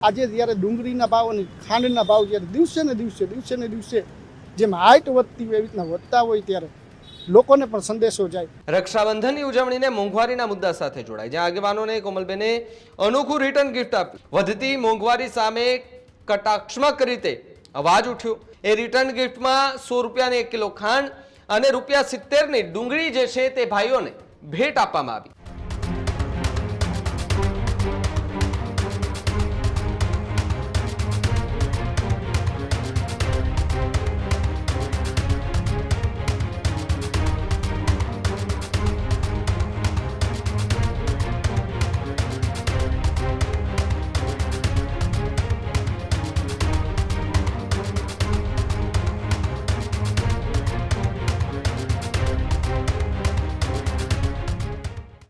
આજે જ્યારે ડુંગળીના ભાવ અને ખાંડના ભાવ જ્યારે દિવસે ને દિવસે જેમ હાઈટ વધતી હોય એવી રીતના વધતા હોય ત્યારે લોકોને પણ સંદેશો જાય। રક્ષાબંધનની ઉજવણીને મોંઘવારીના મુદ્દા સાથે જોડાય, જ્યાં આગેવાનોને કોમલબેને અનોખું રિટર્ન ગિફ્ટ આપી। વધતી મોંઘવારી સામે કટાક્ષાત્મક રીતે અવાજ ઉઠ્યો। એ રિટર્ન ગિફ્ટમાં 100 રૂપિયાની 1 કિલો ખાંડ અને ₹70ની ડુંગળી જે છે તે ભાઈઓને ભેટ આપવામાં આવી।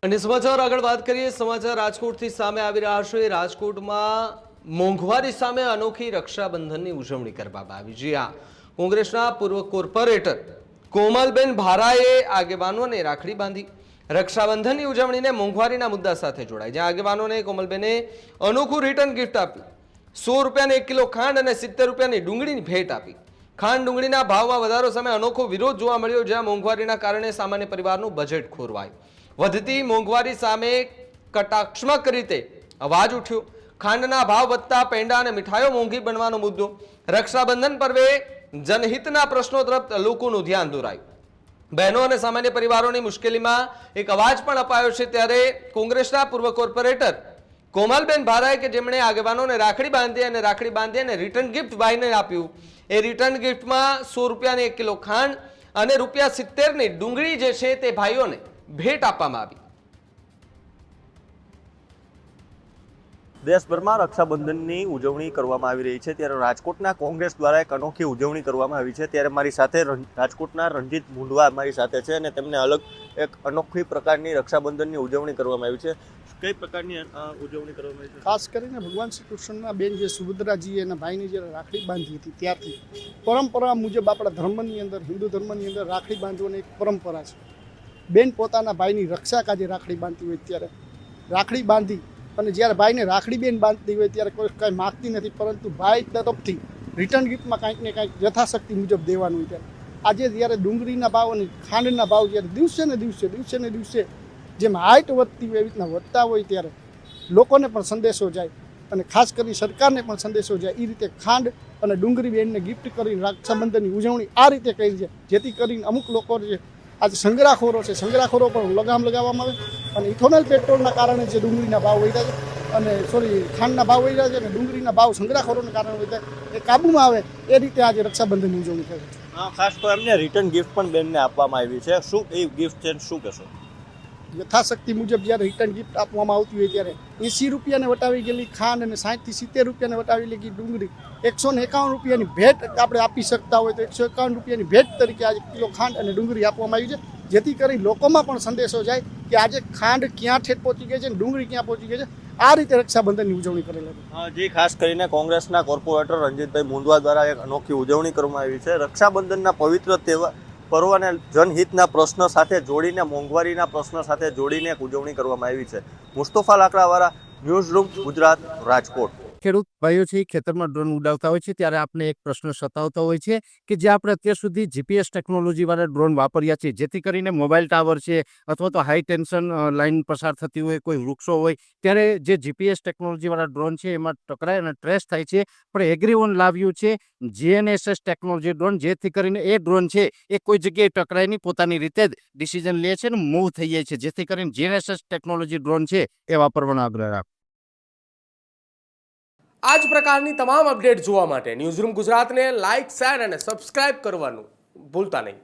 અને સમાચાર આગળ વાત કરીએ। સમાચાર રાજકોટથી સામે આવી રહ્યા છે। રાજકોટમાં મોંઘવારી સામે અનોખી રક્ષાબંધનની ઉજવણી કરવામાં આવી। જી હા, કોંગ્રેસના પૂર્વ કોર્પોરેટર કોમલબેન ભારાએ આગેવાનોને રાખડી બાંધી। રક્ષાબંધનની ઉજવણીને મોંઘવારીના મુદ્દા સાથે જોડાય, જ્યાં આગેવાનોને કોમલબેને અનોખું રિટર્ન ગિફ્ટ આપી। 100 રૂપિયાની 1 કિલો ખાંડ અને 70 રૂપિયાની ડુંગળીની ભેટ આપી। ખાંડ ડુંગળીના ભાવમાં વધારો સામે અનોખો વિરોધ જોવા મળ્યો, જ્યાં મોંઘવારીના કારણે સામાન્ય પરિવારનું બજેટ ખોરવાય। વધતી મોંઘવારી સામે કટાક્ષાત્મક રીતે અવાજ ઉઠ્યો। ખાંડના ભાવ વધતા પેંડા અને મીઠાઈઓ મોંઘી બનવાનો મુદ્દો। રક્ષાબંધન પર્વે જનહિતના પ્રશ્નો તરફ લોકોનું ધ્યાન દોરાયું। બહેનો અને સામાન્ય પરિવારોની મુશ્કેલીમાં એક અવાજ પણ અપાયો છે। ત્યારે કોંગ્રેસના પૂર્વ કોર્પોરેટર કોમલબેન ભારાએ કે જેમણે આગેવાનોને રાખડી બાંધી અને રિટર્ન ગિફ્ટ ભાઈને આપ્યું, એ રિટર્ન ગિફ્ટમાં 100 રૂપિયાની 1 કિલો ખાંડ અને ₹70ની ડુંગળી જે છે તે ભાઈઓને ભેટ આપવામાં આવી। દેશભરમાં રક્ષાબંધનની ઉજવણી કરવામાં આવી રહી છે, ત્યારે રાજકોટના કોંગ્રેસ દ્વારા એક અનોખી ઉજવણી કરવામાં આવી છે। ત્યારે મારી સાથે રાજકોટના રણજીત મુંડવા મારી સાથે છે અને તેમને અલગ એક અનોખી પ્રકારની રક્ષાબંધનની ઉજવણી કરવામાં આવી છે। કઈ પ્રકારની ઉજવણી કરવામાં આવી છે? ખાસ કરીને ભગવાન શ્રી કૃષ્ણના બેન જે સુભદ્રાજી એના ભાઈને જ્યારે રાખડી બાંધી હતી ત્યારથી પરંપરા મુજબ આપણા ધર્મની અંદર, હિન્દુ ધર્મની અંદર રાખડી બાંધવાની એક પરંપરા છે। બેન પોતાના ભાઈની રક્ષા કાજે રાખડી બાંધતી હોય ત્યારે રાખડી બાંધી અને જ્યારે ભાઈને રાખડી બેન બાંધતી હોય ત્યારે કોઈ કાંઈ માગતી નથી, પરંતુ ભાઈ તરફથી રિટર્ન ગિફ્ટમાં કાંઈક ને કાંઈક યથાશક્તિ મુજબ દેવાનું હોય ત્યારે આજે જ્યારે ડુંગળીના ભાવ અને ખાંડના ભાવ જ્યારે દિવસે ને દિવસે જેમ હાઈટ વધતી હોય એવી રીતના વધતા હોય ત્યારે લોકોને પણ સંદેશો જાય અને ખાસ કરી સરકારને પણ સંદેશો જાય। એ રીતે ખાંડ અને ડુંગળી બેનને ગિફ્ટ કરીને રક્ષાબંધનની ઉજવણી આ રીતે કરી છે, જેથી કરીને અમુક લોકો જે આજે સંગ્રહખોરો છે, સંગ્રહખોરો પણ લગામ લગાવવામાં આવે અને ઇથોનોલ પેટ્રોલના કારણે જે ડુંગળીના ભાવ વધ્યા છે અને ખાંડના ભાવ વધ્યા છે અને ડુંગળીના ભાવ સંગ્રહખોરોના કારણે વધ્યા એ કાબૂમાં આવે એ રીતે આજે રક્ષાબંધનની ઉજવણી કરે છે। ખાસ તો એમને રિટર્ન ગિફ્ટ પણ બેનને આપવામાં આવી છે। શું એ ગિફ્ટ છે, શું કહેશો? યથાશક્તિ મુજબ જ્યારે રિટર્ન ગિફ્ટ આપવામાં આવતી હોય ત્યારે 80 રૂપિયાને વટાવી ગયેલી ખાંડ અને 60 થી 70 રૂપિયાને વટાવી ગયેલી ડુંગળી 151 રૂપિયાની ભેટ આપણે આપી શકતા હોય તો 151 રૂપિયાની ભેટ તરીકે આજે કિલો ખાંડ અને ડુંગળી આપવામાં આવી છે, જેથી કરી લોકોમાં પણ સંદેશો જાય કે આજે ખાંડ ક્યાં ઠેઠ પહોંચી ગઈ છે અને ડુંગળી ક્યાં પહોંચી ગઈ છે। આ રીતે રક્ષાબંધનની ઉજવણી કરેલી હતી। જી, ખાસ કરીને કોંગ્રેસના કોર્પોરેટર રણજીતભાઈ મુંડવા દ્વારા એક અનોખી ઉજવણી કરવામાં આવી છે। રક્ષાબંધનના પવિત્ર તહેવાર પર્વને જનહિતના પ્રશ્ન સાથે જોડીને, મોંઘવારીના પ્રશ્ન સાથે જોડીને એક ઉજવણી કરવામાં આવી છે। મુસ્તફા લાકડાવાળા, ન્યૂઝરૂમ ગુજરાત, રાજકોટ। ખેડૂત ભાઈઓ છે ખેતરમાં ડ્રોન ઉડાવતા હોય છે ત્યારે આપણે એક પ્રશ્ન સતાવતો હોય છે કે જે આપણે અત્યાર સુધી જીપીએસ ટેકનોલોજી વાળા ડ્રોન વાપર્યા છે, જેથી કરીને મોબાઈલ ટાવર છે અથવા તો હાઈ ટેન્શન લાઈન પસાર થતી હોય, કોઈ વૃક્ષો હોય, ત્યારે જે જીપીએસ ટેકનોલોજી વાળા ડ્રોન છે એમાં ટકરાય અને ટ્રેસ થાય છે। પણ એગ્રીઓન લાવ્યું છે GNSS ટેકનોલોજી ડ્રોન, જેથી કરીને એ ડ્રોન છે એ કોઈ જગ્યાએ ટકરાય નહીં, પોતાની રીતે જ ડિસિઝન લે છે અને મૂવ થઈ જાય છે, જેથી કરીને GNSS ટેકનોલોજી ડ્રોન છે એ વાપરવાનો આગ્રહ રાખો। આ જ પ્રકારની તમામ અપડેટ જોવા માટે ન્યૂઝરૂમ ગુજરાતને લાઇક, શેર અને સબસ્ક્રાઇબ કરવાનું ભૂલતા નહીં।